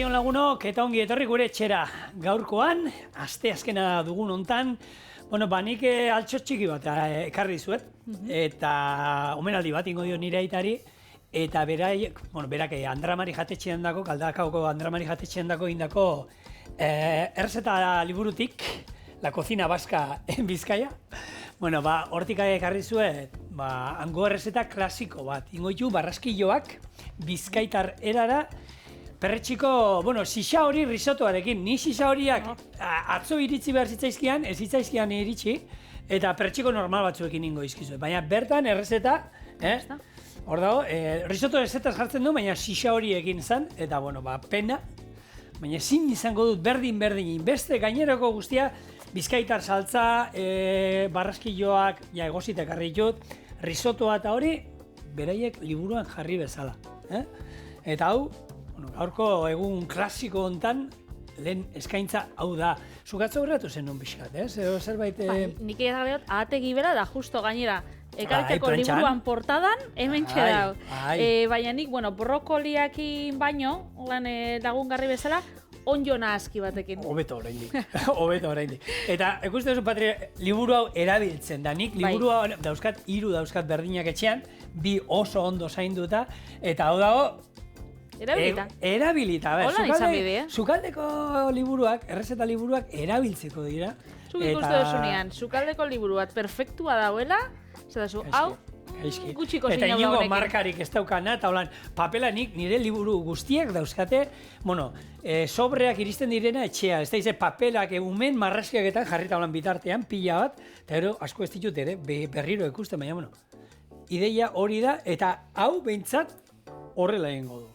Arratsaldeon lagunok, eta ongi etorri gure etxera. Gaurkoan, aste azkena dugun hontan, nik altxo txiki bat ekarri dizuet, eta omenaldi bat ingo dio nire aitari, eta berak Andramari jatetxean dako, Galdakaoko Andramari jatetxean dako indako errezeta liburutik, La cocina vasca en Bizkaia. Hortik ekarri zuet, hango errezeta klasiko bat. Ingo ditu barraskilloak, bizkaitar erara, perretxiko, sixa hori risotoarekin. Ni sixa horiak atzo iritsi behar zitzaizkian, ez zitzaizkian iritsi, eta perretxiko normal batzuekin ingo izkizuet. Baina bertan errezeta, hor dago, risoto errezetaz jartzen du, baina sixa horiekin zen, eta pena. Baina ezin izango dut berdin, beste gaineroko guztia, bizkaitar saltza, barraskilloak, egozita ekarri ditut, risotoa eta hori, beraiek liburuan jarri bezala. Eta hau, gaurko egun klasiko hontan, lehen eskaintza hau da. Zukatzo horretu zen non pixkat, zerbait... Nik egitea ahategi bera da, justo gainera, ekarteko liburuan portadan, hemen txedau. Baina nik, brokoliakin baino, lagungarri bezala, onjo nahazki batekin. Hobeto oraindik. Eta ikusten duzu, Patri, liburu hau erabiltzen da. Nik liburu hau hiru dauzkat berdinak etxean, bi oso ondo zainduta, eta hau dago, Erabilita. Hola izan bide, Sukaldeko liburuak, errezeta liburuak erabiltzeko dira. Zuk ikustu duzunean, sukaldeko liburu bat perfektua dauela, zerazu, hau, gutxiko eta zina inigo honekin. markarik ez daukana, eta holan, papelanik nire liburu guztiak dauzkate, sobreak iristen direna etxea, ez da izan papelak umen marraskiaketan jarrita holan bitartean, pila bat, eta ero asko ez ditut ere, berriro ikusten, baina, ideia hori da, eta hau behintzat horrela egingo du.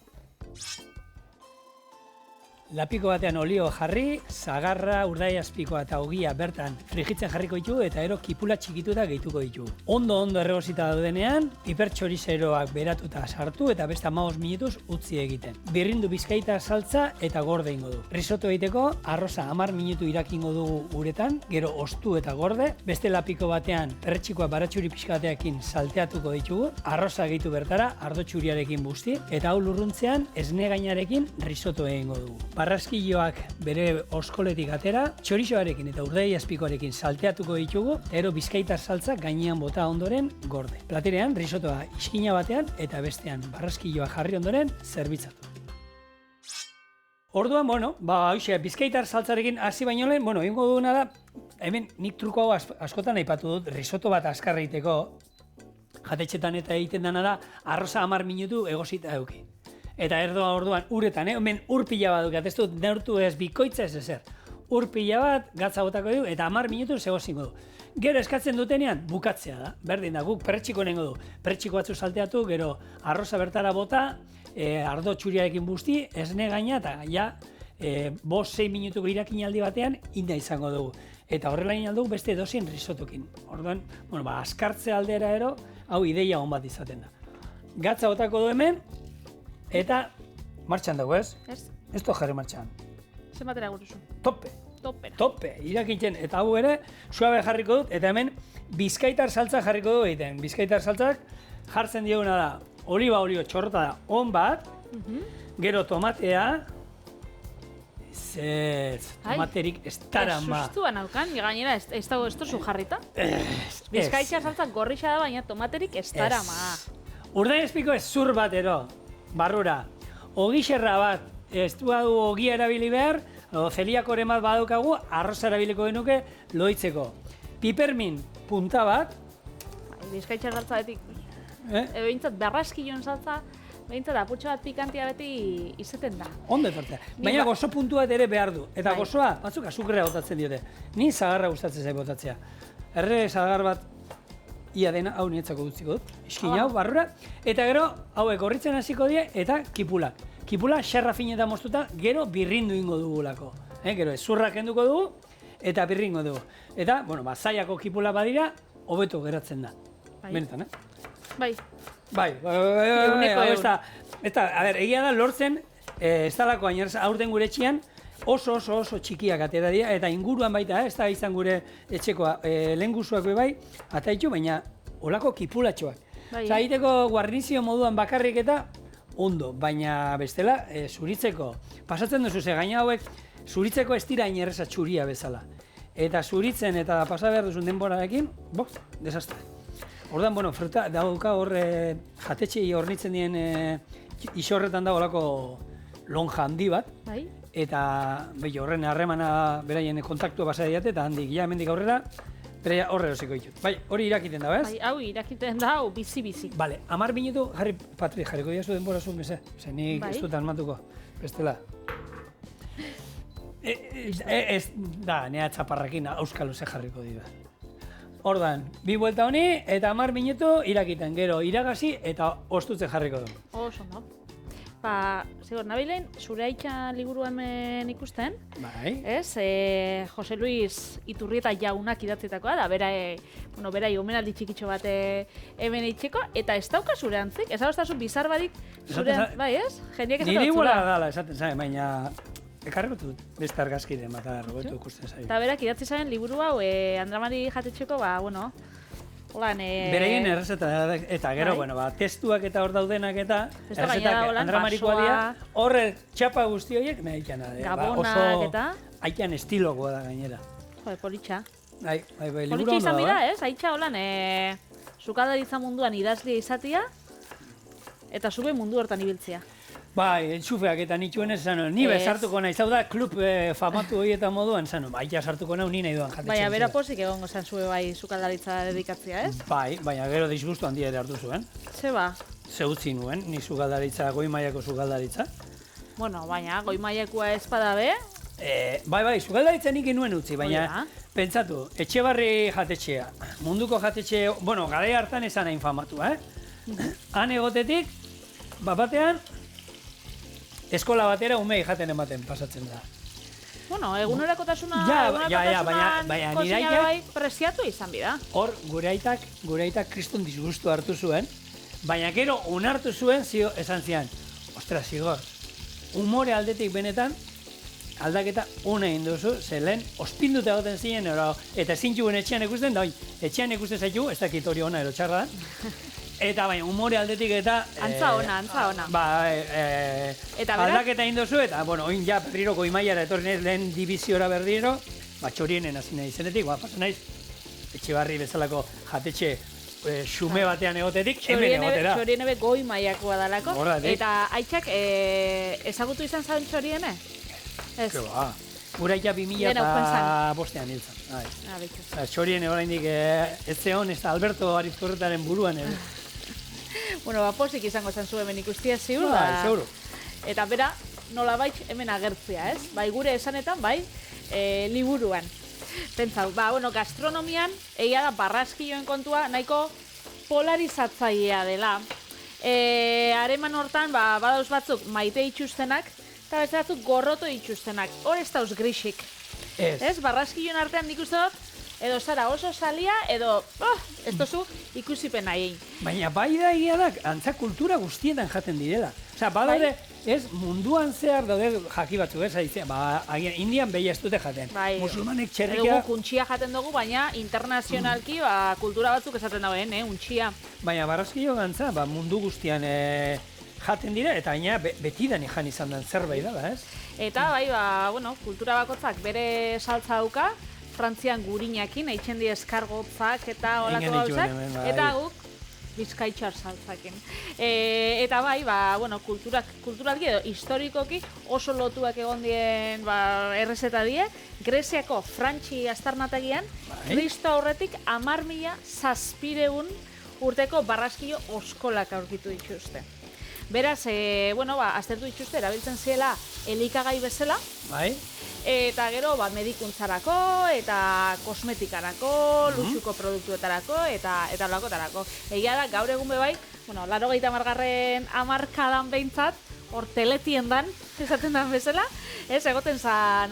Lapiko batean olio jarri, zagarra, urdai azpikoa eta ogia bertan frijitzen jarriko ditu eta ero kipula txikituta gehituko ditu. Ondo erregosita daudenean, piper txorizeroak beratuta sartu eta beste 15 minutuz utzi egiten. Birrindu bizkaita saltza eta gorde ingo du. Risotto egiteko, arroza 10 minutu irakingo dugu uretan, gero ostu eta gorde, beste lapiko batean perretxikoa baratxuri pixkateakin salteatuko ditugu, arroza gehitu bertara, ardo txuriarekin busti, eta hau lurruntzean esne gainarekin risotto egingo dugu. Barraskilloak bere oskoletik atera, txorizoarekin eta urdei azpikoarekin salteatuko ditugu, eta ero bizkaitar saltza gainean bota ondoren gorde. Platerean risotoa iskina batean eta bestean barraskilloa jarri ondoren zerbitzatu. Orduan, bizkaitar saltzarekin hasi baino lehen, egingo duguna da, hemen nik truko hau askotan aipatu dut, risotto bat azkarra egiteko, jatetxetan eta egiten dena da, arroza 10 minutu egosita eduki. Eta orduan uretan, hemen ur pila bat dukat, ez dut neurtu ez bikoitza ez ezer. Ur pila bat, gatza botako du, eta 10 minutu zegozingo du. Gero eskatzen dutenean, bukatzea da. Berdin da, guk perretxiko nengo du. Perretxiko batzu salteatu, gero arroza bertara bota, ardo txuriarekin busti, esne gaina, eta 5-6 minutuko irakinaldi batean, inda izango dugu. Eta horrela egin aldugu beste dozien risotokin. Orduan, askartze aldera ero, hau ideia hon bat izaten da. Gatza botako du hemen, eta martxan dago, ez? Ez. Ez to jarri martxan. Zer batera gutuzu? Tope, irakintzen. Eta hau ere, suabe jarriko dut, eta hemen bizkaitar saltza jarriko du egiten. Bizkaitar saltzak jartzen dioguna da, oliba olio txorrota da, on bat, gero tomatea, tomaterik ez darama. Sustuan haukan, gainera ez dago ez tozu jarrita? Bizkaitza saltza gorrixa da, baina tomaterik ez darama. Urdai ezpiko ez zur bat ero, barrura. Ogixerra bat, ez du ogia erabili behar, zeliakoren bat badaukagu, arroza erabiliko genuke loitzeko. Pipermin punta bat. Bizkaitza saltza betik. Behintzat barraskillon saltza, behintzat aputxo bat pikantia beti izaten da. Ondo etortzea. Baina gozo puntu bat ere behar du. Eta gozoa, batzuk azukrea botatzen diote. Ni zagarra gustatzen zait botatzea. Erre zagar bat ia dena, hau nietzako dutziko dut, iskin hau, barrura, eta gero, hauek horritzen hasiko die, eta kipulak. Kipula xerra finetan moztuta, gero birrindu ingo dugulako. Gero ezurra kenduko dugu, eta birringo dugu. Eta, zaiako kipula badira, hobeto geratzen da. Benetan, Bai. Egia da, lortzen, ez talako aurten gure etxean, oso txikiak atera dira, eta inguruan baita, ez da izan gure etxekoa lehengusuak bai, ataitu, baina olako kipulatxoak. Egiteko guarnizio moduan bakarrik eta ondo, baina bestela, zuritzeko, pasatzen duzu ze gaina hauek, zuritzeko ez dira inerreza txuria bezala. Eta zuritzen eta pasa behar duzun denborarekin, desastre. Ordan, bueno, fruta, dauka hor jatetxei hornitzen dien isorretan dago lako lonja handi bat. Bai. Eta horren harremana beraien kontaktua basa diate, eta handik, ja, hemendik aurrera, bera horre erosiko ditut. Bai, hori irakiten da, bez? Bai, hau irakiten da, hau bizi-bizi. Bale, 10 minutu, jarriko diazu denbora zuen, beze? Ze nik ez dut asmatuko, bestela. Ez da, nea txaparrakin auskalo ze jarriko dira. Ordan, 2 buelta honi, eta 10 minutu irakiten, gero iragazi eta ostutzen jarriko du. Oso, no? Zigor, nabilen, zure aitza liburu hemen ikusten, ez? Jose Luis Iturrieta jaunak idatzitakoa da, berai omenaldi txikitxo bat hemen itxeko, eta ez dauka zure antzik, ez hau bizar badik zure antzik, bai ez? Jendiak ez niri bola dala esaten zain, baina ekarriko dut beste argazkide mata Roberto ikusten zain. Eta berak idatzi zain liburu hau, Andramari jatetxeko, Bereien errezeta eta gero, testuak eta hor daudenak eta errezetak Andramarikoa dira, horre txapa guzti horiek nahi ikana. Gabonak eta? Aikan estilokoa da gainera. Jode, politxa. Liburu politxa izan bida, ez? Aitxa holan, sukaldaritza munduan idazlia izatia eta zube mundu hortan ibiltzia. Bai, entxufeak eta nituen ez zano, nibe sartuko nahi, zau da klub famatu horietan moduan zano, baita sartuko nahi ni nahi duan jatetxean. Baina, bera pozik egongo zan zue bai sukaldaritza dedikatzia, ez? Bai, baina gero disgustu handia ere hartu zuen. Ze ba? Ze utzi nuen, ni sukaldaritza, goi mailako sukaldaritza. Bueno, baina, goi mailakoa ez badabe? Bai, sukaldaritza nik nuen utzi, baina pentsatu, Etxebarri jatetxea, munduko jatetxe, gara hartan esan hain famatua, Han egotetik, batean, eskola batera umei jaten ematen pasatzen da. Egunerokotasuna baina nire aitak preziatu izan bida. Hor, gure aitak kriston disgustu hartu zuen, baina gero onartu zuen esan zian, ostras, Igor, umore aldetik benetan, aldaketa ona egin duzu, ze lehen ospinduta egoten ziren, eta zintxuen etxean ikusten, da etxean ikusten zaitu, ez dakit hori ona ero txarra da, eta baina umore aldetik eta... Antza ona. Aldaketa egin duzu, eta, oin ja berriro goi mailara etorri nahiz lehen dibiziora berriro, txorienen hasi nahi zenetik, pasa naiz, Etxebarri bezalako jatetxe xume batean egotetik, hemen egotera. Txorienebe goi mailakoa dalako, eta aitzak ezagutu izan zaun txoriene? Ez. Gura aita 2005an hil zen. Txoriene oraindik ez zeon, ez da Alberto Arizkorretaren buruan ere. Pozik izango zen zu hemen ikustia ziur. Seguro. Eta bera, nolabait hemen agertzea, ez? Bai gure esanetan, bai, liburuan. Pentsau, gastronomian, egia da barraskilloen kontua, nahiko polarizatzailea dela. Hareman hortan, badauz batzuk maite itxustenak, eta beste batzuk gorroto itxustenak. Hor ez dauz grisik. Ez, barraskilloen artean nik uste dut, edo zara oso salia, edo ez dozu ikusipen nahi. Baina bai da egia da, antza kultura guztietan jaten direla. Osa, badaude, ez, munduan zehar daude jaki batzuk, ez, agian, Indian behi ez dute jaten. Musulmanek txerrikia... Edo untxia jaten dugu, baina internazionalki kultura batzuk esaten dagoen, untxia. Baina barraskillo gantza, mundu guztian jaten dira, eta baina betidan jan izan den zerbait da, ez? Eta bai, kultura bakotzak bere saltza dauka, Frantzian gurinakin, eitzen di eskargotzak eta olako gauzak, eta guk bizkaitxar saltzakin. Eta bai, kulturalki edo historikoki oso lotuak egon dien errezeta die, Greziako Frantzi astarnatagian, Kristo aurretik 10.000 urteko barraskilo oskolak aurkitu dituzte. Beraz, aztertu dituzte, erabiltzen ziela elikagai bezala, eta gero medikuntzarako, eta kosmetikarako, luxuko produktuetarako, eta olakotarako. Egia da, gaur egun bebai, 80. hamarkadan behintzat, hor teletien dan, esaten dan bezala, ez egoten zan,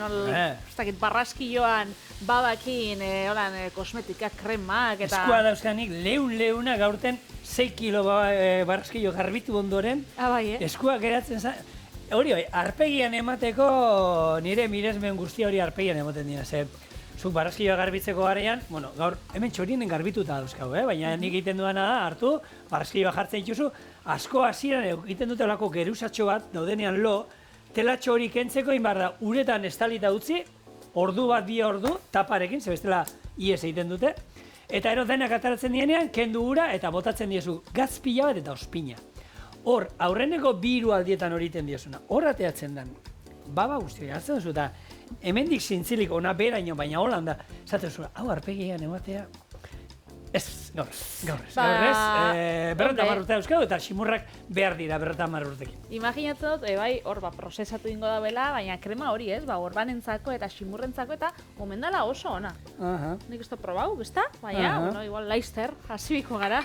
barraskilloan, babakin, kosmetikak, kremak, eta... Eskua dauzkanik, leuna gaurten 6 kilo barraskillo garbitu ondoren, eskua geratzen zan... Hori, arpegian emateko, nire miresmen guztia hori arpegian ematen dira, ze zuk barraskilloa garbitzeko garean, gaur hemen txorienen garbituta dauzkau, baina nik egiten duana da, hartu, barraskilloa jartzen dituzu, asko hasieran egiten dute olako geruzatxo bat, daudenean telatxo hori kentzeko inbar da, uretan estalita utzi, ordu bat, 2 ordu, taparekin, zebestela ies egiten dute, eta ero denak ataratzen dienean, kendu ura eta botatzen diezu gatz pila bat eta ospina. Hor, aurreneko 2 aldietan hori iten diezuna, hor ateatzen den, baba guzti hori hartzen duzu, eta hemendik zintzilik ona beraino, baina holanda, zaten duzu, hau arpegian ematea, ez, gaur ez, berreta marrurtea euskadu, eta simurrak behar dira berreta marrurtekin. Imaginatzen dut, bai, hor, prozesatu ingo da bela, baina krema hori ez, orbanentzako eta simurrentzako eta omen dela oso ona. Nik ez da probau, bezta? Baina, bueno, igual laizter, hasibiko gara.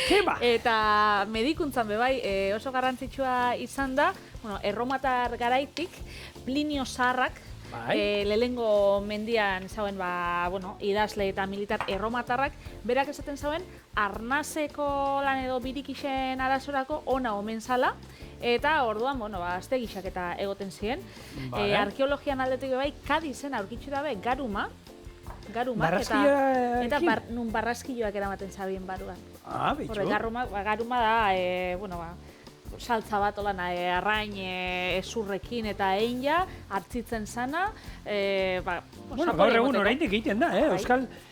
Keba! Eta medikuntzan bebai oso garrantzitsua izan da, erromatar garaitik, Plinio Zaharrak, lehengo mendian zauen, idazle eta militar erromatarrak, berak esaten zauen, arnazeko lan edo birikixen arasorako ona omen zala, eta orduan, azte gixak eta egoten ziren. Arkeologian aldetik bebai, Kadizen aurkitzu dabe garuma, eta nun barraskilloak eramaten zabien baruan. Bitxo. Garuma da, saltza bat olan arrain ezurrekin eta eina, hartzitzen zana. Gaur egun oraindik egiten da,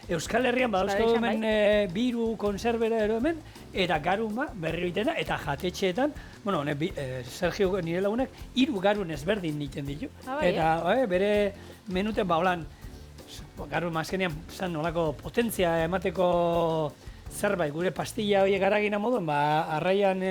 Euskal Herrian badauzko hemen biru konserbera ero hemen, eta garuma berri egiten da, eta jatetxeetan, Sergio nire lagunak, 3 garun ezberdin egiten ditu. Eta bere menuten holan, garuma azkenean zan nolako potentzia emateko zerbait, gure pastilla horiek aragina moduen, arraian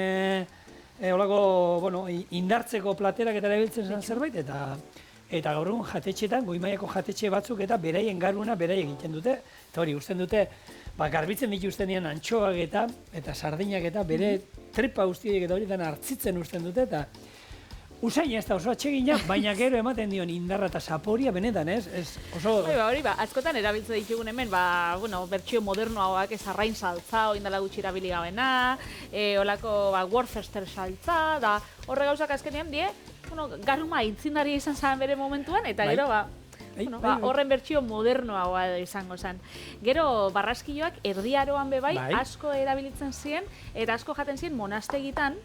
olako, indartzeko platerak eta erabiltzen zen zerbait, eta gaur egun jatetxetan, goi-mailako jatetxe batzuk eta beraien garuna beraien egiten dute, eta hori usten dute, garbitzen dituzten dian antxoak eta sardinak eta bere tripa guztiek eta horietan hartzitzen usten dute, eta usain ez da oso atsegina, baina gero ematen dion indarra eta zaporia benetan, ez? Hori, askotan erabiltzen ditugun hemen, bertsio modernoagoak, ez arrain saltza, oindala gutxi erabili gabena, olako Worcester saltza, da horre gauzak azkenean die, garuma aitzindaria izan zen bere momentuan, eta gero, horren bertsio modernoagoa izango zen. Gero, barraskilloak erdiaroan bebai asko erabilitzen ziren, eta asko jaten ziren monastegitan,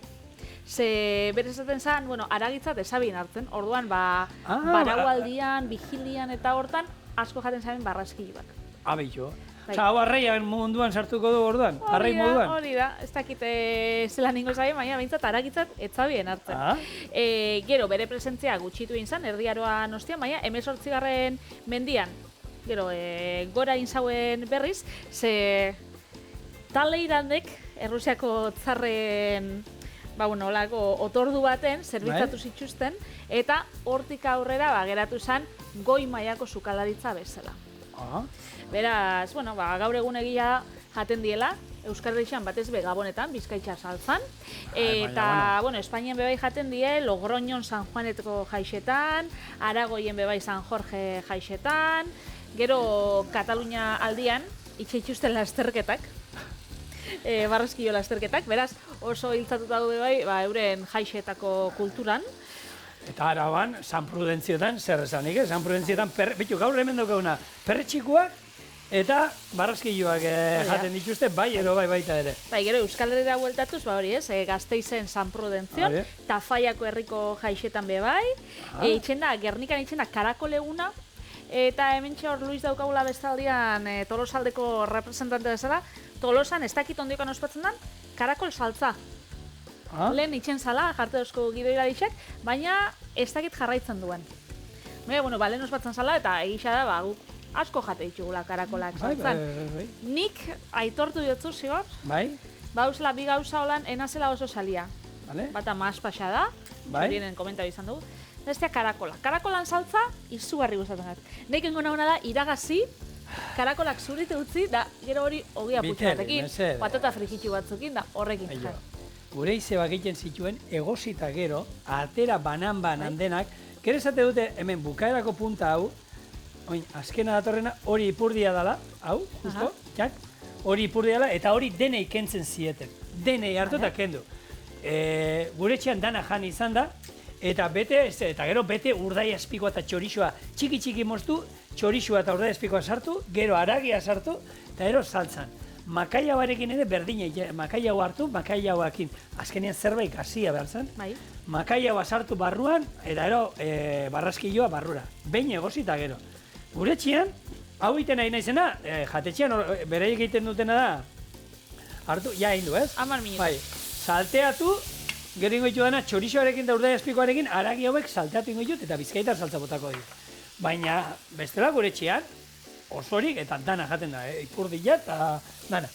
ze berez esaten zen, aragitzat ezabien hartzen, orduan, baraualdian, vigilian eta hortan, asko jaten zaben barraskilloak. Abitxo. Hau arraian munduan sartuko du orduan, arrai moduan. Hori da, ez dakite zelan ningo zaben, baina behintzat aragitzat ezabien hartzen. Gero, bere presentzia gutxitu izan, erdiaroan ostian, baina 18. mendian, gero, gora inzauen berriz, ze Taleirandek, Errusiako tsarren olako otordu baten zerbitzatu zituzten, eta hortik aurrera geratu zen goi mailako sukalaritza bezala. Beraz, gaur egun egia jaten diela, Euskal Herrian batez be Gabonetan, Bizkaitza saltzan, eta, Espainian bebai jaten die, Logroñon San Juaneteko jaixetan, Aragoien bebai San Jorge jaixetan, gero Katalunia aldian, itxeituzten lasterketak, barraskilo lasterketak, beraz oso hiltzatuta daude bai, euren jaixetako kulturan. Eta Araban, San Prudentziotan, zer esanik, San Prudentziotan, gaur hemen daukaguna, perretxikoak eta barraskiloak jaten dituzte, bai baita ere. Gero Euskal Herrira bueltatuz, hori ez, Gasteizen San Prudentzion, Tafaiako herriko jaixetan be bai, Gernikan itxenda Karakol eguna, eta hemen hor Luis daukagula bestaldian Tolosaldeko representante bezala, Tolosan ez dakit ondiokan ospatzen den, karakol saltza. Lehen itxen zala, jartezko gidoilarixek, baina ez dakit jarraitzen duen. Lehen ospatzen zala eta egisa da, guk asko jate ditugula karakolak saltzan. Nik aitortu diotzu zigor, bauzela bi gauza holan enazela oso salia. Bata maazpasa da, zurienen komentau izan dugu. Bestea karakola. Karakolan saltza, izugarri gustatzen dut. Nek engo nahuna da, iragazi, karakolak zurite utzi, da gero hori ogia putxu batekin, patata frikitu batzukin, da horrekin jar. Gure izebak egiten zituen, egosita gero, atera banan denak, gero esate dute hemen bukaerako punta hau, azkena datorrena hori ipurdia dela, hau, justo, hori ipurdia dela, eta hori denei kentzen zieten. Denei hartu eta kendu. Gure etxean dana jan izan da, eta gero bete urdai azpikoa eta txorixoa txiki moztu, txorixoa eta urdai azpikoa sartu, gero aragia sartu, eta gero saltzan. makaiauarekin ere berdina, makaiau hartu, makaiauarekin azkenean zerbait hasia behar zen. Bai. Makaiaua sartu barruan, eta gero barraskilloa barrura. Behin egosita gero. Gure txian, hau iten nahi naizena, jatetxean beraiek egiten dutena da, hartu, ja egin du, ez? 10 minutu. Bai, salteatu, gero ingo ditu dana, txorizoarekin eta urdai azpikoarekin, haragi hauek salteatu ingo ditut eta bizkaitar saltza botako ditut. Baina, bestela gure txian, osorik eta dana jaten da, ipurdila eta dana.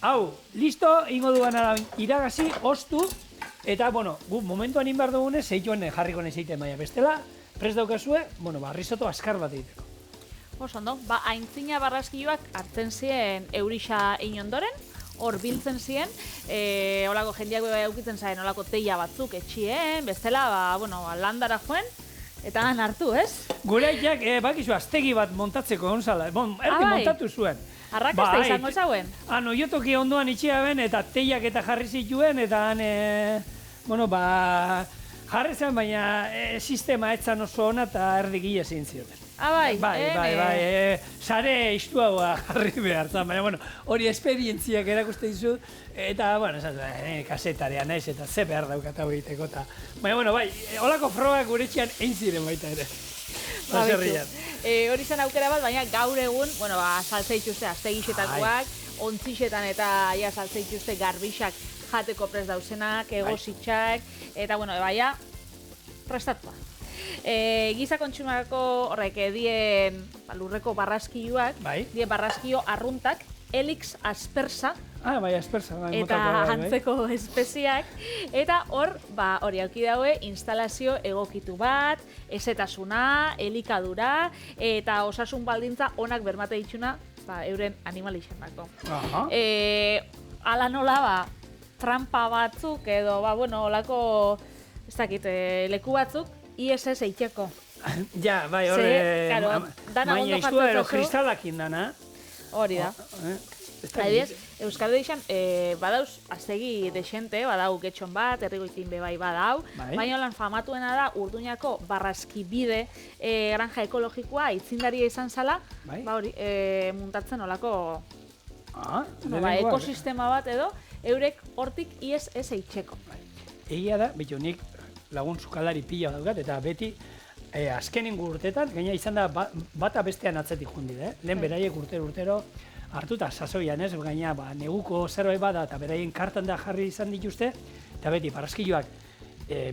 Hau, listo, ingo duana iragazi, ostu, eta, bueno, gu momentuan inbar dugunez, zeituen jarriko nezeiten baina. Bestela, prest daukazue, bueno, risoto askar bat egiteko. Ondo, aintzina barraskilloak hartzen ziren eurixa inondoren, hor biltzen ziren, holako jendeak beba eukitzen zaren holako teia batzuk etxien, bestela, landara joen, eta han hartu, ez? Gure aitak, bakizu, aztegi bat montatzeko onzala, montatu zuen. Arrakazta izango zauen? Oiotoki ondoan itxia ben, eta teiak eta jarri zituen, eta han, jarri zen, baina sistema etzan oso ona eta erdigile zein zioten. Bai, sare istu hau jarri behar zen, baina, hori esperientziak erakusten dizu, eta, kasetarea naiz, eta ze behar daukat hau egiteko, eta, baina, holako frogak gure txian egin ziren baita ere. Hori zen aukera bat, baina gaur egun, saltza dituzte aztegixetakoak, ontzixetan eta saltza dituzte garbixak jateko prest dauzenak, egositxak, eta, baina, prestatua. Giza kontsumarako horrek dien lurreko barraskilloak, dien barraskillo arruntak, Helix aspersa, aspersa, eta antzeko espeziak, eta hor, hori auki daue, instalazio egokitu bat, ezetasuna, elikadura, eta osasun baldintza onak bermate ditxuna, euren animalixenako. Ala nola, trampa batzuk, edo, olako, ez dakit, leku batzuk, ISS eitxeko. Ja, horre, maina iztua ero kristalakin dana. Hori da. Adibidez, Euskal Herrian badauz aztegi desente, badau getxon bat, herrigoitin bebai badau, baina holan famatuena da Urduñako barraskibide granja ekologikoa itzindaria izan zala, hori, muntatzen olako ekosistema bat edo, eurek hortik ISS eitxeko. Egia da, bitu nik lagun sukalari pila daukat, eta beti azkenengo urteetan, gaina izan da bata bestean atzetik jundide, lehen beraiek urtero hartuta sasoian ez, gaina neguko zerbait bada eta beraien kartan da jarri izan dituzte, eta beti barraskilloak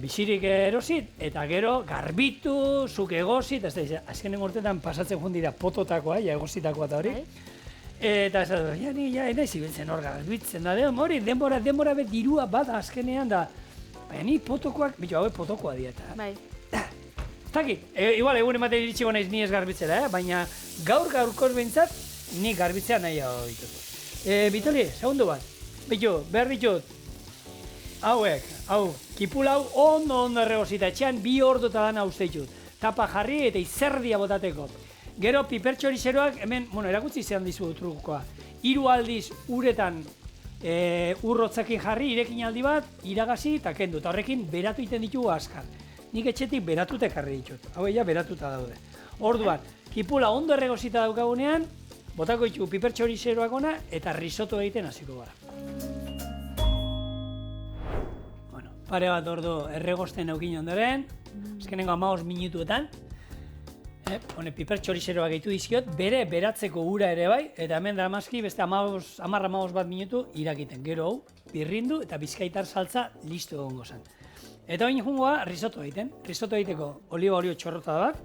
bizirik erosit, eta gero garbitu, zuk egosit, azkenengo urteetan pasatzen jundira pototakoa, egositakoa eta hori, eta ez da, naiz ibiltzen hor garbitzen da, hori denbora bet dirua bada azkenean da, baina ni potokoak, hauek potokoa dieta. Bai. Ez dakit, igual egun ematen iritsiko naiz ni ez garbitzera, baina gaurkoz behintzat, ni garbitzea nahi hau ditut. Bitoli, segundu bat, behar ditut, kipula hau ondo erregosita, etxean 2 ordu eta dana uste ditut. Tapa jarri eta izerdia botateko. Gero pipertxorizeroak, hemen, erakutsi izan dizu trukoa. 3 aldiz uretan urrotzakin jarri, irekin aldi bat, iragazi eta kendu. Eta horrekin beratu iten ditugu azkar. Nik etxetik beratuta ekarri ditut. Hau ja beratuta daude. Orduan, kipula ondo erregosita daukagunean, botako ditugu pipertxorizeroak ona eta risotto egiten hasiko gara. Pare bat ordu erregosten eukin ondoren, azkenengo 15 minutuetan, pipertxorizeroak gehitu dizkiot, beratzeko ura ere bai, eta hemen daramazki beste 10-15 bat minutu irakiten. Gero hau, birrindu eta bizkaitar saltza listo egongo zen. Eta bain jungoa risotto egiten. Risotto egiteko oliba olio txorrota bat.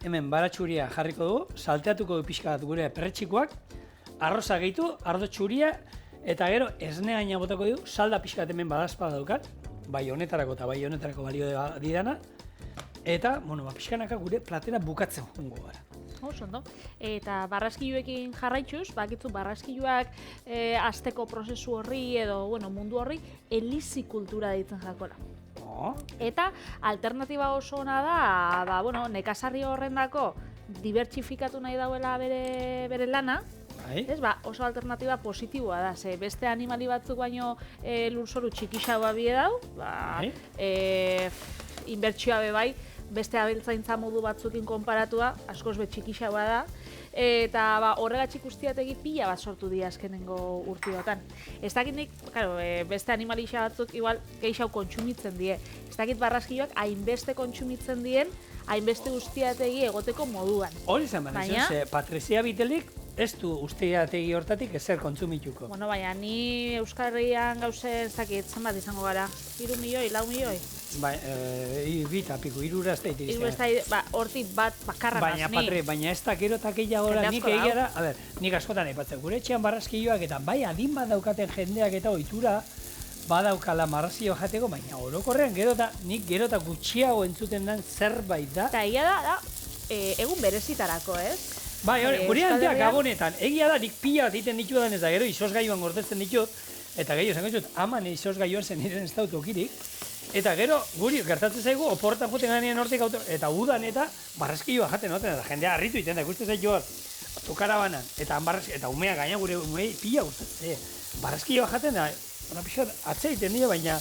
Hemen baratxuria jarriko dugu, salteatuko du pixka bat gure perretxikoak, arroza gehitu, ardo txuria, eta gero esne gaina botako du, salda pixka bat hemen badazpa daukat, bai honetarako eta bai honetarako balio didana, eta, pixkanaka gure platera bukatzen jungo gara. Ondo. Eta barraskilloekin jarraituz, bakitzu barraskilloak azteko prozesu horri edo mundu horri elizikultura deitzen jakola. Eta alternatiba oso ona da, nekazarri horrendako dibertsifikatu nahi dauela bere lana, oso alternatiba positiboa da, ze beste animali batzuk baino lurzoru txikixagoa bie dau, inbertsioa be bai, beste abeltzaintza modu batzukin konparatua, askoz txikixagoa da, eta horregatxik ustiategi pila bat sortu dira azkenengo urtiotan. Ez dakit nik, beste animalixa batzuk igual gehiago kontsumitzen die. Ez dakit barraskioak hainbeste kontsumitzen dien, hainbeste ustiategi egoteko moduan. Hori zen baina, Patrizia Bitelik ez du ustiategi hortatik ezer kontsumituko. Bueno, baina ni Euskal Herrian gauze ez dakit, zenbat izango gara? 3 milioi, 4 milioi? Bitapiku, 3 urazteite izan. Hortik bat bakarra nazni. Baina ez da gero eta gehiago gora, nik egiara, nik askotan aipatzen, gure etxean barraskioak eta bai adin badaukaten jendeak eta ohitura badaukala marrazio jateko, baina orokorrean gero eta gutxiago entzuten den zerbait da. Eta egia da, egun berezitarako, ez? Bai, gure handeak gabonetan, egia da nik pila bat egiten ditu ez da gero izosgailuan gordetzen ditut, eta gehiago zen ditut, aman izosgailuan zen niren ez dut okirik, eta gero guri gertatzen zaigu, oportan joten ganean hortik eta udan eta barraskioa jaten noten, eta jendea harritu iten da, ikusten zaitu hor, tukarabanan, eta umea gaina gure umei pila gustatzen, barraskioa jaten da, pixot atzea iten dira, baina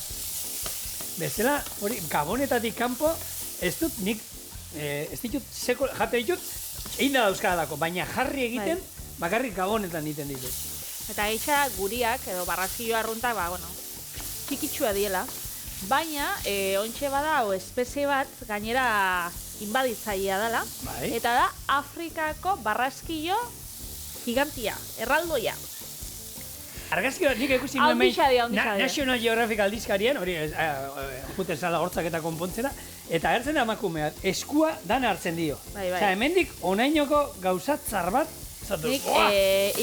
bezala, hori, gabonetatik kanpo, ez dut nik, ez ditut, jate ditut, egin da dauzkadalako, baina jarri egiten, bakarrik gabonetan egiten ditut. Eta eixa guriak, edo barraskioa arruntak, txikitsua diela, baina, ontxe bada, espezie bat, gainera inbaditzailea dela, eta da Afrikako barraskio gigantia, erraldoia. Argazki bat nik ikusi nuen National Geographic aldizkarien, hori juten zala hortzak eta konpontzena, eta hartzen da emakumeak, eskua dana hartzen dio. Osea, hemendik onainoko gauzatzar bat, nik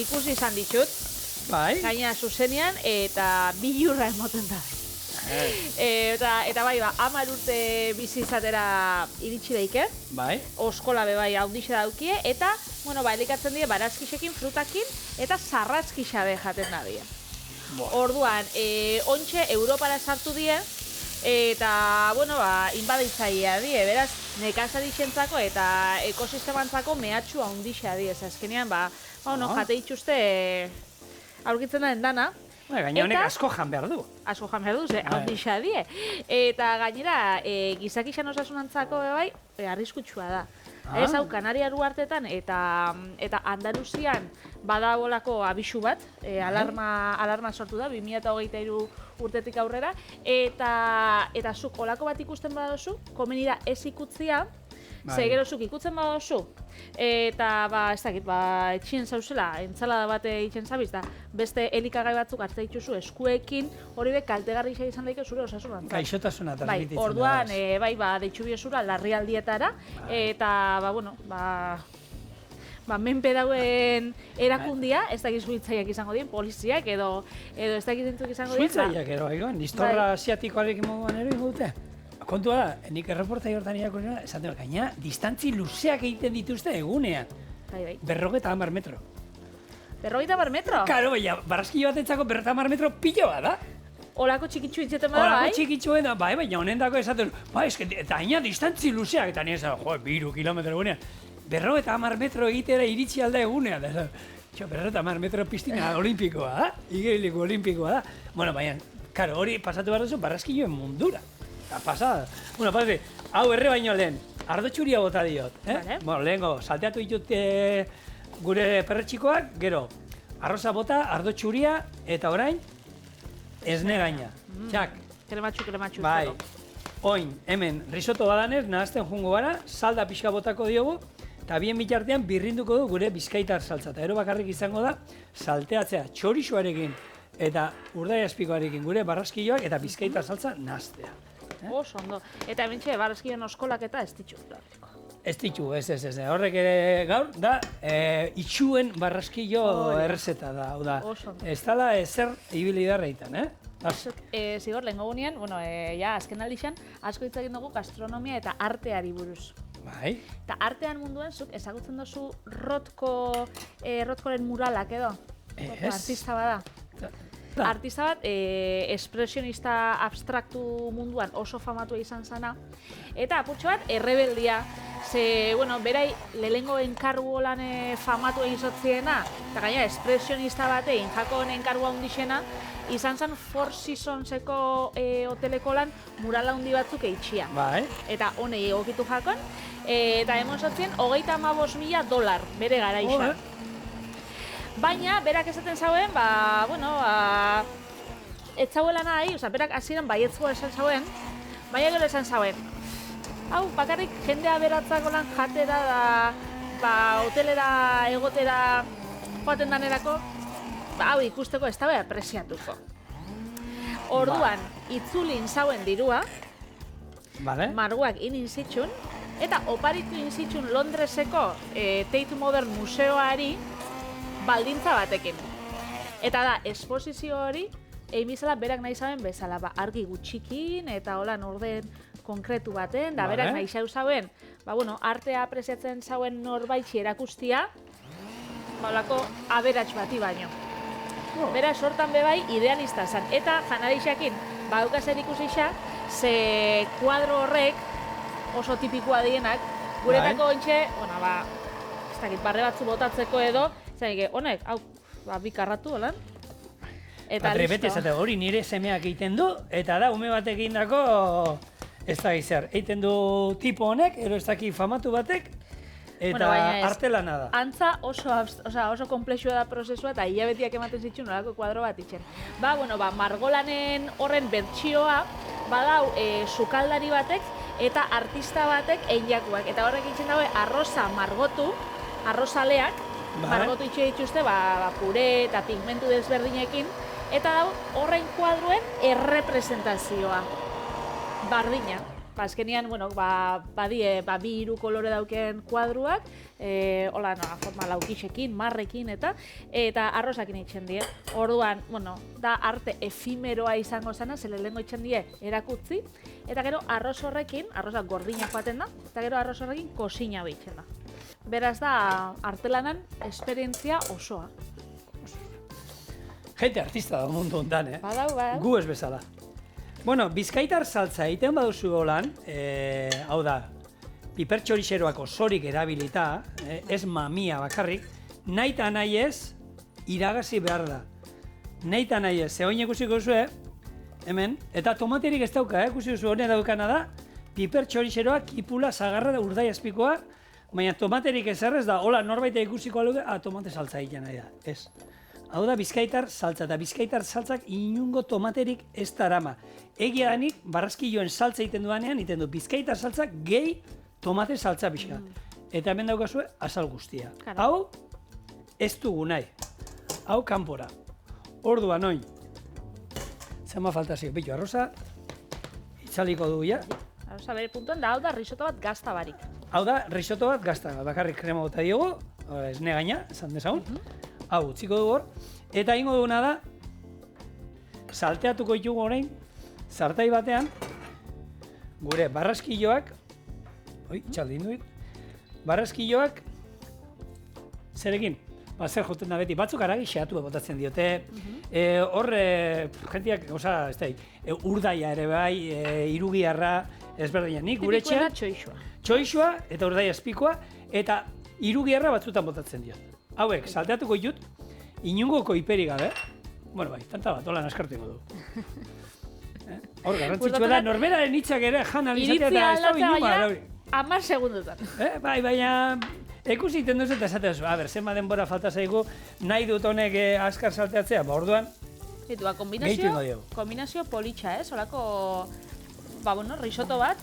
ikusi izan ditut, gaina zuzenean, eta 2 jurra emoten da. Eta 10 urte bizi izatera iritsi daike, oskola bebai handixe daukie, eta elikatzen die barazkixekin, frutakin, eta sarratzkixa be jaten da die. Orduan, ontxe Europara sartu die, eta, inbaditzailea die, beraz, nekazarixentzako eta ekosistemantzako mehatxu handixa die, azkenean, jate dituzte aurkitzen da dana. Gaina honek asko jan behar du. Asko jan behar du, handixa die. Eta gainera, gizakixan osasunantzako arriskutsua da. Ez hau, Kanariar uhartetan eta Andaluzian badabolako abisu bat, alarma sortu da, 2023 urtetik aurrera, eta zuk olako bat ikusten badozu, komeni da ez ikutzia, ze gero zuk ikutzen badozu, eta ez dakit, etxien zauzela, entsalada bat egiten zabiz, da beste elikagai batzuk hartza dituzu eskuekin, hori kaltegarri izan daike zure osasunantzat. Gaixotasuna transmititzen da. Orduan, deitxu biozura larrialdietara, eta, menpe dauen erakundia, ez dakiz zuitzaiak izango dien, poliziak edo ez dakiz zentzuk izango dien. Zuitzaiak ero, distorra asiatikoarekin moduan ero ingo dute. Kontua da, nik erreportai hortan irakurri esaten dut, gaina, distantzi luzeak egiten dituzte egunean. 50 metro. 50 metro? Karo, baina, barraskilo batentzako 50 metro pilo bat da. Olako txikitsu itzeten bada, bai? Olako txikitsuen da, baina honendako esaten dut, eta gaina distantzi luzeak, eta nire esan, 2 kilometro egunean. 50 metro egitera iritsi alda egunean. 50 metro piztina olimpikoa da, igeriliko olimpikoa da. Baina, karo, hori pasatu behar duzu barraskiloen mundura. Pasada. Hau erre baino lehen, ardo txuria bota diot. Lehenko, salteatu ditut gure perretxikoak, gero, arroza bota, ardo txuria, eta orain, esne gaina. Txak. Krematxu. Bai. Oin, hemen, risotto badanez, nahazten jungo gara, salda pixka botako diogu, eta bien bitartean birrinduko du gure bizkaitar saltza. Eta ero bakarrik izango da, salteatzea txorixoarekin eta urdai azpikoarekin gure barraskioak eta bizkaitar saltza nahaztea. Oso ondo. Eta hementxe, barraskioen oskolak eta ez ditxu. Ez ditxu, ez. Horrek ere gaur, da, itxuen barraskio errezeta da. Ez dala ezer ibili darra itan, Zigor, lehen gogunean, azken aldixan, asko hitz egin dugu gastronomia eta arteari buruz. Bai. Eta artean munduan, zuk ezagutzen duzu Rothkoren muralak edo? Artista bada. Artista bat, espresionista abstraktu munduan oso famatua izan zana. Eta apurtxo bat, errebeldia bueno, berai, lehengo enkargu lan famatu egizotziena, eta gaina espresionista batein, jako enkargua hundixena, izan zen Four Seasonseko hoteleko lan mural handi batzuk eitxia. Bai. Eta honei egokitu jakon, eta emon zotzien, $35,000 bere garaixa. Baina, berak esaten zauen, ez zauela nahi, berak hasieran baietzkoa esan zauen, baina gero esan zauen. Hau, bakarrik jendea beratzako lan jatera da, hotelera egotera joaten danerako, hau ikusteko ez da apresiatuko. Orduan, itzulin zauen dirua, marguak inin zitxun, eta oparitu inzitxun Londreseko Tate Modern Museoari baldintza batekin. Eta da, esposizio hori, egin bizala berak nahi zauen bezala, argi gutxikin eta holan orden konkretu baten, da berak nahi zauen, artea apresiatzen zauen norbaitxi erakustia, holako aberats bati baino. Beraz, sortan bebai idealista zen. Eta janarixakin, daukazer ikusixa, ze kuadro horrek oso tipikoa dienak, guretako ontxe, ez dakit, barre batzu botatzeko edo, zanik, honek, hau, bikarratu, holan? Eta listo. Hori nire semeak egiten du, eta da, ume batek egindako, ez da gizar, egiten du tipo honek, ero ez dakit famatu batek, eta artelana da. Antza oso komplexua da prozesua eta hilabetiak ematen zituen nolako kuadro bat itxen. Margolanen horren bertsioa, badau sukaldari batek eta artista batek einjakuak. Eta horrek itxen daue arroza margotu, arrozaleak, margotu itxe dituzte, pure eta pigmentu desberdinekin, eta dau horren kuadroen errepresentazioa. Bardina. Azkenian, badie, bi hiru kolore dauken kuadruak, forma laukixekin, marrekin eta arrozakin itxen die. Orduan, da arte efimeroa izango zena, zele lehenko itxen die erakutzi, eta gero arroz horrekin, arrozak gordina joaten da, eta gero arroz horrekin kosina behitzen da. Beraz da, artelanan esperientzia osoa. Gente artista da mundu ondan, Badau. Gu ez bezala. Bizkaitar saltza egiten baduzu holan, hau da, piper txorixeroak osorik erabilita, ez mamia bakarrik, nahi eta nahi ez, iragazi behar da. Nahi eta nahi ez, zehoin ikusiko zuen, hemen, eta tomaterik ez dauka, ikusi duzu honen daukana da, piper txorixeroak ipula zagarra da urdai azpikoa, baina tomaterik ez errez da, hola norbait ikusiko alude, tomate saltza egiten nahi da, ez. Hau da, bizkaitar saltza, eta bizkaitar saltzak inungo tomaterik ez darama. Egia danik, barraskilloen saltza egiten duanean, egiten du bizkaitar saltzak gehi tomate saltza pixka. Eta hemen daukazue, azal guztia. Hau, ez dugu nahi. Hau, kanpora. Orduan, oin. Zema faltazio, bitu, arroza, itzaliko dugu ja. Arroza bere puntuan, da hau da risotto bat gazta barik. Hau da, risotto bat gazta, bakarrik krema bota diogu, ez negaina, esan dezagun. Hau, utziko dugu hor, eta ingo duguna da, salteatuko ditugu orain, sartai batean, gure barraskilloak, txaldin duit, barraskilloak, zerekin, zer joten da beti, batzuk aragi xeatu botatzen diote, jentiak, ez da, urdaia ere bai, irugiarra, ezberdina, nik gure etxean, txoixua eta urdaia azpikoa, eta irugiarra batzutan botatzen diot. Hauek, salteatuko ditut, inungo koiperi gabe. Tanta bat, holan askartuko du. Hor, garrantzitsua da, norberaren hitzak ere jan alizatea eta ez da inunga. 10 segundotan. Baina, ikusi iten duzu eta esatea zu, zenba denbora falta zaigu, nahi dut honek askar salteatzea, orduan, kombinazio politxa, Solako, risotto bat,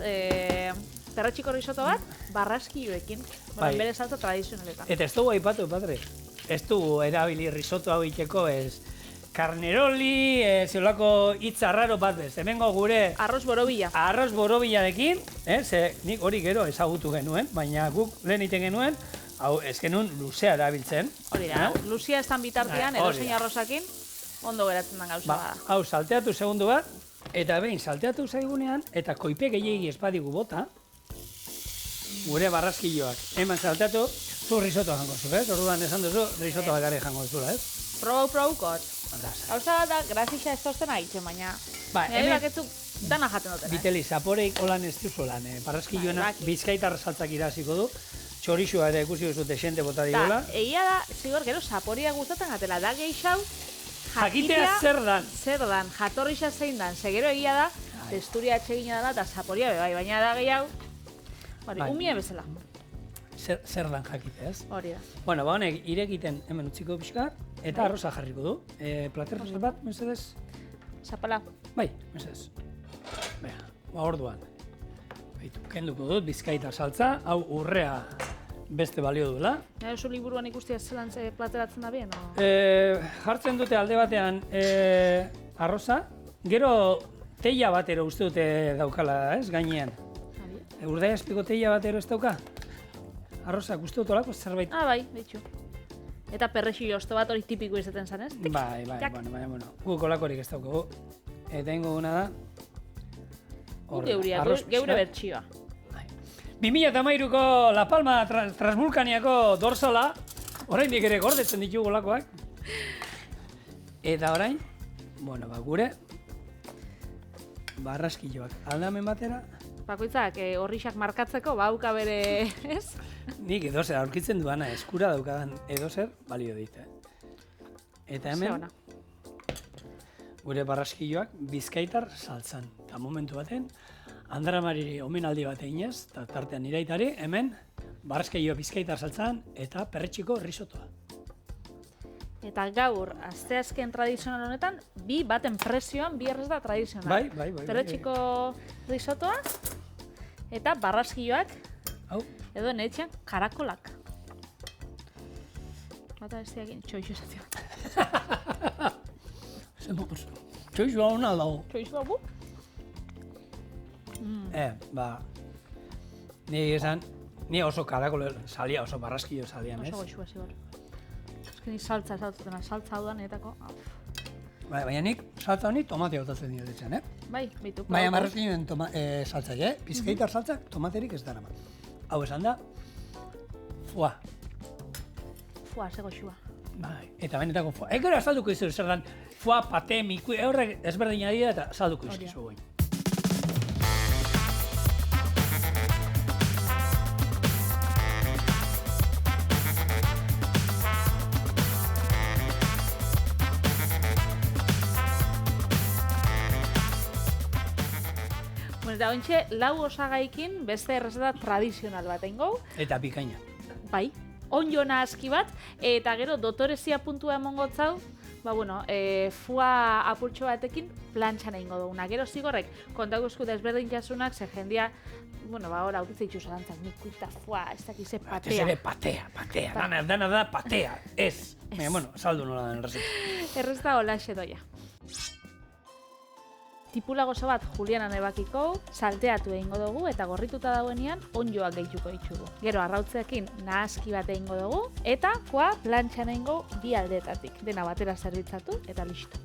terratxiko risotto bat, barraskilloekin, bere salto tradizionaletan. Eta ez dugu aipatu, padre. Ez dugu erabili risotto hau itxeko, ez karneroli, zeolako hitz arraro bat bez. Hemengo gure... Arroz borobila. Arroz borobilarekin, ze nik hori gero ezagutu genuen, baina guk lehen iten genuen, hau ez genuen luzea erabiltzen. Hori da, luzea ez dan bitartean, edozein arrozakin, ondo geratzen den gauza bada. Hau, salteatu segundu bat, eta behin salteatu zaigunean, eta koipe gehiagi ez badigu bota, gure barraskilloak. Hemen salteatu, zu risotto jango zu, Orduan esan duzu, risotto bakarri jango zula, Probau, kot. Gauza da, grazixa ez tozten haitzen, baina... dana jaten dutena. Biteli, zaporeik holan ez duzu lan, barraskilloena bizkaitar saltzak iraziko du, txorixua ere ikusi duzu desente bota diola. Egia da, zigor, gero zaporia gustatzen gatela, da geixau, jakitea zer dan. Zer dan, jatorrixa zein dan, segero egia da, testuria atxegina dela eta zaporia bai, baina da gehiago, umie bezala. Zer dan jakite, ez? Hori da. Bueno, ba honek irekiten hemen utziko pixka, eta arroza jarriko du. Plater bat, mesedez? Zapala. Bai, mesedez. Bea, ba orduan. Kenduko dut, bizkaitar saltza, hau urrea beste balio duela. Oso liburuan ikustia zelan plateratzen da bien? Jartzen dute alde batean arroza, gero teia batero uste dute daukala, ez, gainean. Urdaia espiko teia batero ez dauka? Arrozak uste dut olako zerbait? Bai, behitxu. Eta perrexi jozto bat hori tipiko izaten zen, ez? Bai, bueno, guk olakorik ez daukagu. Eta ingo guna da... Geure bertxioa. 2013ko La Palma Transvulkaniako dorsala, oraindik ere gordetzen ditugu olakoak. Eta orain, bueno, gure barraskilloak aldamen batera. Bakoitzak horrixak markatzeko, bauka bere, ez? Nik edozer aurkitzen duana eskura daukadan edozer balio dit. Eta hemen, gure barraskilloak bizkaitar saltzan. Eta momentu baten, Andra Mariri omenaldi bat eginez, eta tartean iraitari, hemen barraskillo bizkaitar saltzan eta perretxiko risotoa. Eta gaur, asteazken tradizional honetan, bi baten presioan, bi errez da tradizional. Bai. Perretxiko risotoa eta barraskilloak, edo netxean, karakolak. Bata bestiakin, txoixo esatio. Txoixoa hona dago. Txoixoa bu? Ni oso karakolo salia, oso barraskillo salian, ez? Oso goxua, zigor. Ni saltza esaututena, saltza hau da netako. Baina nik saltza honi tomatea otatzen dira ditzen, Bai, bitu. Baina barraskilloen saltza, bizkaitar saltzak tomaterik ez dara. Hau esan da, foie. Foie, ze goxua. Bai, eta benetako foie. Egero azalduko izu, zer dan, foie, pate, miku, horrek ezberdina dira eta azalduko izu guen. Eta ontxe, lau osagaikin beste errezeta tradizional bat eingo. Eta bikaina. Bai, onjona aski bat, eta gero dotorezia puntua emongotzau, foie apurtxo batekin plantxan egingo duguna. Gero zigorrek, kontako esku desberdintasunak, ze jendia, ora, aukitza itxu zalantzak, mikuita, foie, ez dakize patea. Ez ere patea, dana da patea, ez. Saldu nola den errezeta. Errezeta hola doia. Tipula gozo bat Julianan ebakiko, salteatu egingo dugu eta gorrituta dauenean onjoak gehituko ditugu. Gero arrautzeekin nahaski bat egingo dugu eta foie plantxan egingo bi aldetatik. Dena batera zerbitzatu eta listo.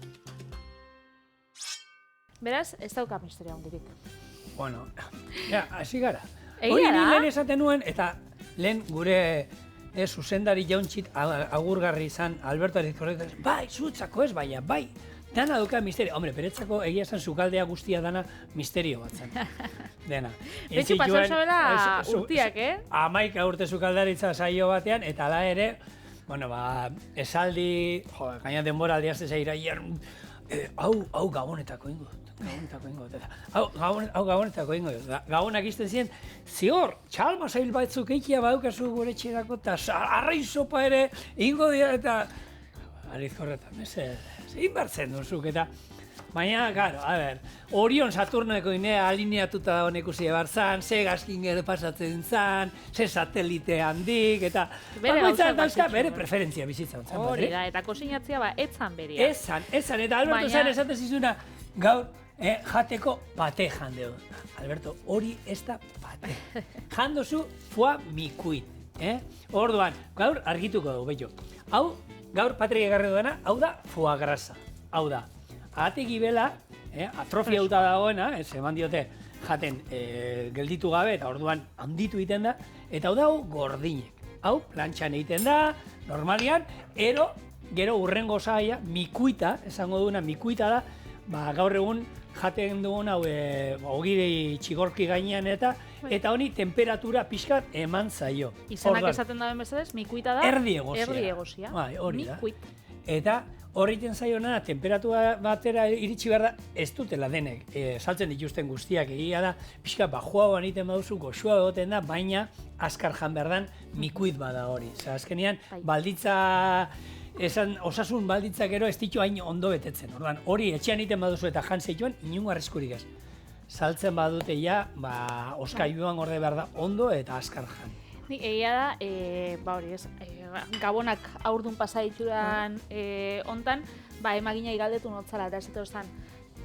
Beraz, ez dauka misterio handirik. Bueno, hasi gara. Hori ni lehen esaten nuen eta lehen gure zuzendari jauntxit agurgarri izan Alberto Arizkorretan, bai, zutzako ez baina, bai. Dana duka misterio. Hombre, beretzako egia esan sukaldea guztia dana misterio bat zen. Dena. Betxu pasau zabela urtiak, 11 urte sukaldaritza saio batean, eta da ere, esaldi, gaina denbora aldiaz zaira, hau gabonetako ingo. Hau gabonetako ingo. Gabonak izten ziren, zior, txalma zail batzuk eikia badaukazu gure txerako, eta arrain sopa ere ingo dira, eta Arizkorretan, zein bartzen duzuk, eta baina, garo, Orion Saturneko inea alineatuta dagoen ikusi ebarzan, ze gazkinger pasatzen zan, ze satelite handik, eta bere preferentzia bizitzan zan. Hori da, eta kosinatzia etzan beria. Ezan, eta Alberto zan esaten zizuna, gaur, jateko pate jandeo. Alberto, hori ez da pate. Jandozu foie mikuit. Orduan, gaur argituko dugu, bello. Hau, gaur Patrik egarri duena, hau da foie grasa. Hau da, ahatek gibela, atrofia duta dagoena, eman diote jaten gelditu gabe, eta orduan handitu egiten da, eta hau da gordinek. Hau, plantxan egiten da, normalian, gero urrengo osaia, mikuita, esango duena, mikuita da, gaur egun jaten dugun hau ogiri txigorki gainean eta honi temperatura pixkat eman zaio. Izenak esaten daben bezalez, mikuita da erdi egosia. Erdi egosia. Bai, hori da. Mikuit. Eta horriten zaiona, temperatura batera iritsi behar da, ez dutela denek, saltzen dituzten guztiak egia da, pixka bajuagoan egiten baduzu, goxua egoten da, baina azkar jan behar dan mikuit bada hori. Azkenean, balditza, osasun balditzak ero ez ditu hain ondo betetzen. Ordan, hori etxean egiten baduzu eta jan zeituan, inungo arriskurik ez. Saltzen badute ja, oskailuan gorde behar da ondo eta azkar jan. Nik egia da, hori ez, gabonak aurdun pasaituran ontan, emagina igaldetu notzala, eta ez zan,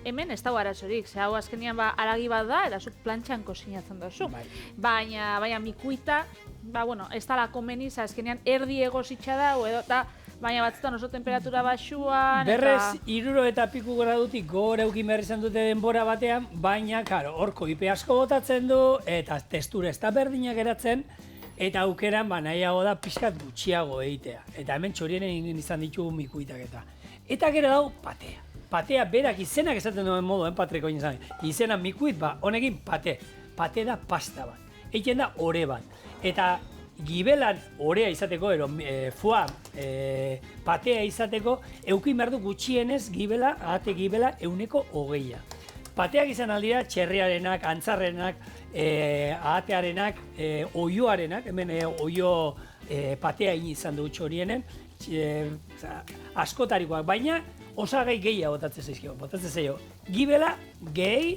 hemen ez dago arazorik, ze hau azkenean haragi bat da, eta zuk plantxan kozinatzen duzu. Baina mikuita, ez da la komeni, azkenean erdi egositxa da, eta baina batzutan oso temperatura baxuan... Berrez, 60 eta piku gradutik gora eukin behar izan dute denbora batean, baina, karo, hor koipe asko botatzen du, eta testura ez da berdinak geratzen, eta aukeran nahiago da pixkat gutxiago egitea. Eta hemen txorienen egin izan ditugu mikuitak eta. Eta gero dago patea. Patea berak izenak esaten duen moduen patreko izan. Izena mikuit honekin pate. Pate da pasta bat. Egiten da ore bat. Eta gibelan orea izateko, foie patea izateko, eukin behar du gutxienez gibela, ahate gibela 120. Pateak izan aldira txerriarenak, antzarrenak, ahatearenak, oioarenak, hemen oio patea izan du txorienen, askotarikoak, baina osagai gehiago botatzen zaizkio. Botatzen zaio, gibela gehi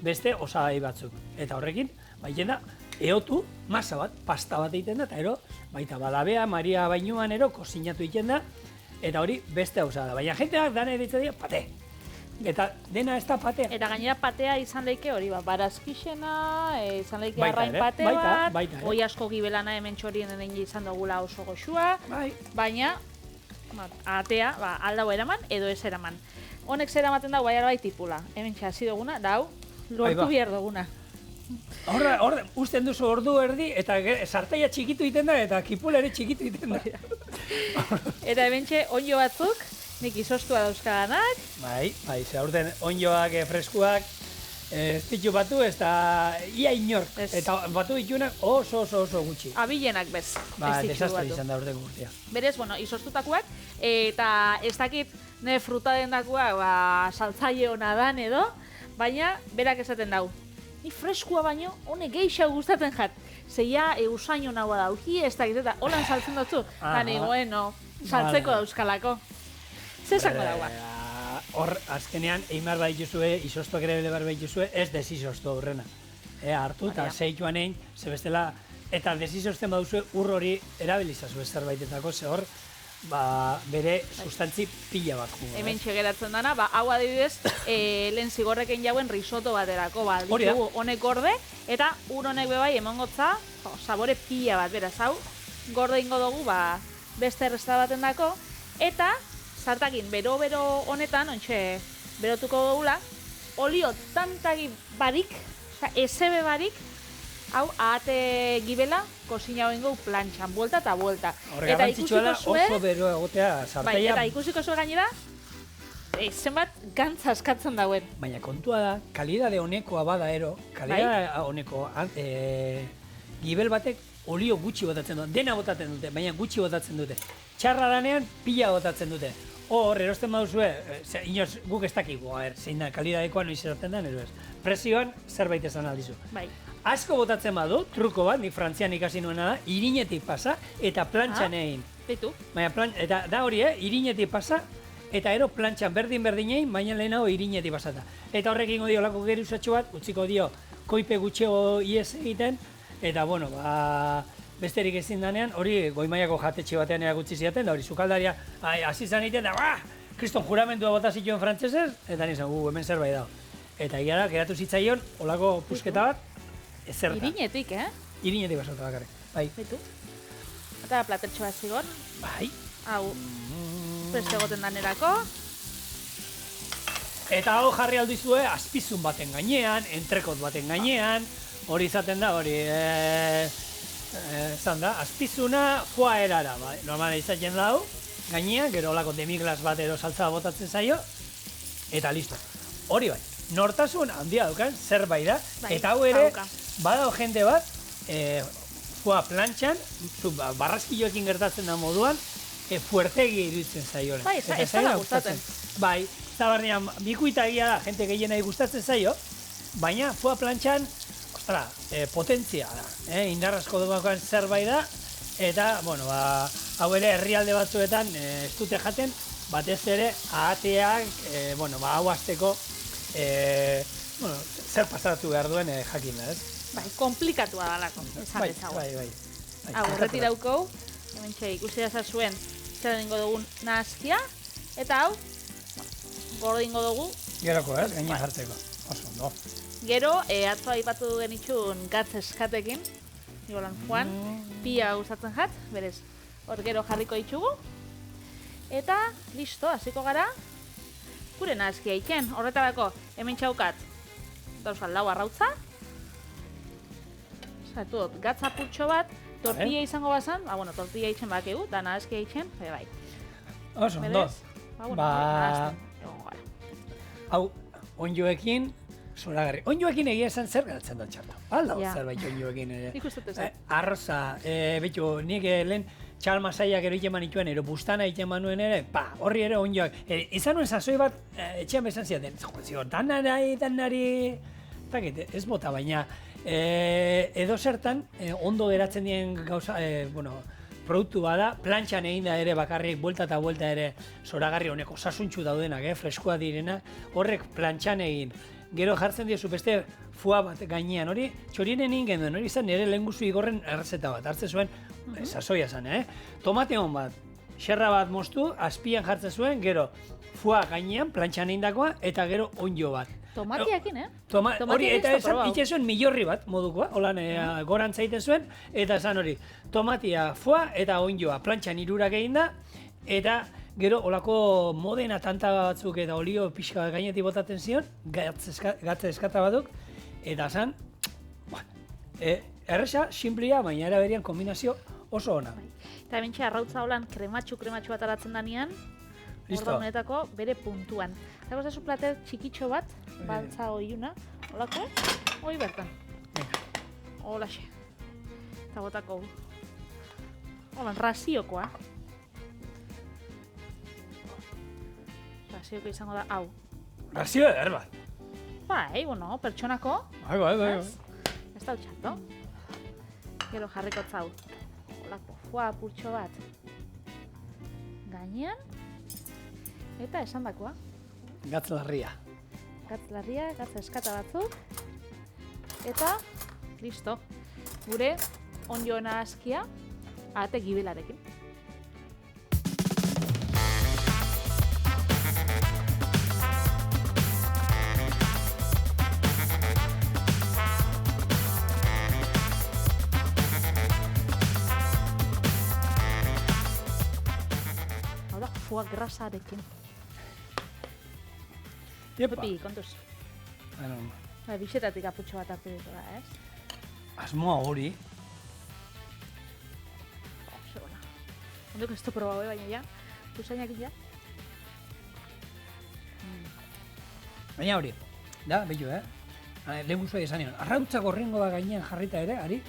beste osagai batzuk. Eta horrekin, da, eotu, masa bat, pasta bat egiten da, eta baita balabea, Maria bainuan kozinatu egiten da, eta hori beste hauza da. Baina jenteak dana editzen dira, pate. Eta dena ez da patea. Eta gainera patea izan daike hori, barazkixena, izan daike arrain pate bat, oi asko gibelana hemen txorien den izan dugula oso goxua, baina atea aldau eraman edo ez eraman. Honek zer eramaten dago bai tipula, hemen txasi duguna, dau, lortu behar duguna. Horra, usten duzu ordu erdi, eta sartaia txikitu egiten da, eta kipula ere txikitu egiten da. Eta hemen txe, onjo batzuk, nik izostua dauzkadanak. Ze aurten onjoak freskuak ez ditu batu, ez da ia inor. Eta batu ditunak oso gutxi. Abilenak bez. Desastre izan da urten gurtia. Berez, izostutakoak, eta ez dakit ne fruta dendakoak saltzaile hona dan edo, baina berak esaten dau. Ni freskua baino, honek geixau gustatzen jat. Zeia eusaino nagoa dauki, ez dakit, eta holan saltzen dutzu. Gani, saltzeko dauzkalako. Zezako dagoa. Hor, azkenean, egin behar baituzue, izostuak ere behar baituzue, ez desizostu aurrena. Hartu eta zeituan egin, ze bestela, eta desizosten baduzue ur hori erabilizazu zerbaitetako, ze hor, bere sustantzi pila bat jugu. Hemen txegeratzen dana, hau adibidez, lehen zigorreken jauen risotto baterako, ditugu honek gorde, eta ur honek bebai emongotza, sabore pila bat, beraz, hau, gorde ingo dugu, beste erresta baten dako, eta zartakin, bero honetan, ontxe, berotuko dugula, olio tantagi barik, esebe barik, hau, ahate gibela, kozina hoen gau plantxan, buelta eta buelta. Horrega bantzitxuela oso bero egotea zartaia. Eta ikusiko zuen gainera, zenbat gantza askatzen dauen. Baina kontua da, kalidade honekoa bada kalidade honeko gibel batek olio gutxi botatzen dute, dena botatzen dute, baina gutxi botatzen dute. Txarra danean, pila botatzen dute. Hor, erosten baduzue, inoz guk ez dakigu, zein da, kalidadekoa noiz eroten den, edo ez. Presioan zerbait esan aldizu. Asko botatzen badu, truko bat, nik Frantzian ikasi nuena da, irinetik pasa eta plantxan egin. Eta da hori, irinetik pasa, eta ero plantxan berdin egin, baina lehenago irinetik pasata. Eta horrekin dio lako geruzatxo bat, utziko dio koipe gutxego ies egiten, eta besterik ezin danean, hori goi-mailako jatetxe batean erakutsi ziaten, da hori sukaldaria hasi zan egiten, da kriston juramendua bota zituen frantsesez, eta nizan, hemen zerbait dago. Eta egia da, geratu zitzaion, olako pusketa bat, ezerta. Irinetik, Irinetik basauta bakarrik, bai. Betu. Eta platertxo bat zigon. Bai. Hau, preste egoten danerako. Eta hau jarri aldizue, azpizun baten gainean, entrekot baten gainean, hori izaten da, hori, zan da, azpizuna foie erara, normala izaten dau, gainean, gero olako demiglas bat edo saltza botatzen zaio, eta listo. Hori bai, nortasun handia daukan zerbait da. Bai, Eta hau ere, dauka. badago jende bat, plantxan, barraskiloekin gertatzen da moduan, fuertegi iruditzen zaio. Bai, ez dela gustatzen. Bai, eta barnean, bikuitagia da, jente gehienai gustatzen zaio, baina plantxan, ostra, potentzia da, indarrazko dugakoan zerbait da, eta, bueno, hau ere herrialde batzuetan ez dute jaten, batez ere, ahateak, hau azteko, zer pasatu behar duen jakin da, ez? Bai, komplikatua dalako, esan dezago. Bai. Hau, erretirauko, hemen ikusi dezazuen zer dingo dugun nahazkia, eta hau, gordo dingo dugu. Geroko, ez? Gaina jartzeko. Oso, ondo. Gero, atzo aipatu genitxun gatz eskatekin, Nigolan Juan, pila gustatzen jat, berez, hor gero jarriko ditugu. Eta, listo, hasiko gara, gure nahazkia iken. Horretarako, hemen txaukat, dauzkat lau arrautza, zatu dut, gatz apurtxo bat, tortilla izango bazan, tortilla itzen bakegu, da nahazkia itzen, bai. Oso, ondo. Egon gara. Hau, onjoekin, zoragarri. Onjoekin egia esan zer geratzen da txarta. Alda, zerbait onjoekin ere. Nik uste dut ez. Arroza, betxo, nik lehen txalmasaiak ero iten manituen, ero bustana iten manuen ere, horri ere onjoak. Izan nuen sasoi bat, etxean bezan ziaten, danari, ez bota, baina edo zertan, ondo geratzen dien gauza, produktu bada, plantxan egin da ere bakarrik, buelta eta buelta ere zoragarri honek osasuntxu daudenak, freskoa direna, horrek plantxan egin. Gero jartzen diozu beste fua bat gainean, hori txorinen egin genduen, hori izan nire lehenguzu igorren errezeta bat, hartzen zuen, sasoia zen, tomate hon bat, xerra bat moztu, azpian jartzen zuen, gero fua gainean, plantxan egindakoa, eta gero onjo bat. Tomatiakin, Hori, eta esan itxe zuen milorri bat modukoa, holan gorantza egiten zuen, eta esan hori, tomatia, fua eta onjoa, plantxan irurak egin da, eta gero olako modena tanta batzuk eta olio pixka gainetik botaten zion, gatze eskata batuk, eta esan, erresa, simplia, baina era berian kombinazio oso ona. Eta hemen arrautza holan krematxu bat aratzen danean, honetako bere puntuan. Eta gozazu plater txikitxo bat, baltza oiuna, holako, hoi bertan. Holaxe. Eta botako, holan, raziokoa. Razioko izango da, hau. Razio eder bat. Bai, pertsonako. Bai. Ez da utxato. Gero jarriko zau. Holako, fua apurtxo bat. Gainean. Eta esan dakoa. Gatz larria. Gatz eskata batzuk. Eta, listo. Gure onjo nahazkia ahate gibelarekin. Hau da, fua grasarekin. Pepi, kontuz. Bixetatik aputxo bat hartu ditu da, ez? Asmoa hori. Segona. Ondok ez du probau, baina ja. Tuzainak ja. Baina hori, da, bello, lehen guztua izan nion. Arrautza gorringo da gainean jarrita ere, ari,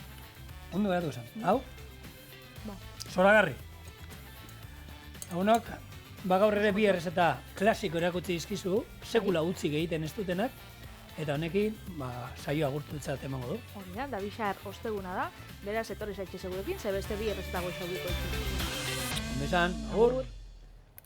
ondo behar duzan. Hau? Zoragarri. Haunok, gaur ere bi errezeta klasiko erakutsi dizkizu, sekula utzi egiten ez dutenak, eta honekin, saio agurtutzat emango du. Hori da, da bixar osteguna da, beraz etorri zaitxe segurekin, ze beste bi errezeta goxo biko. Besan, agur!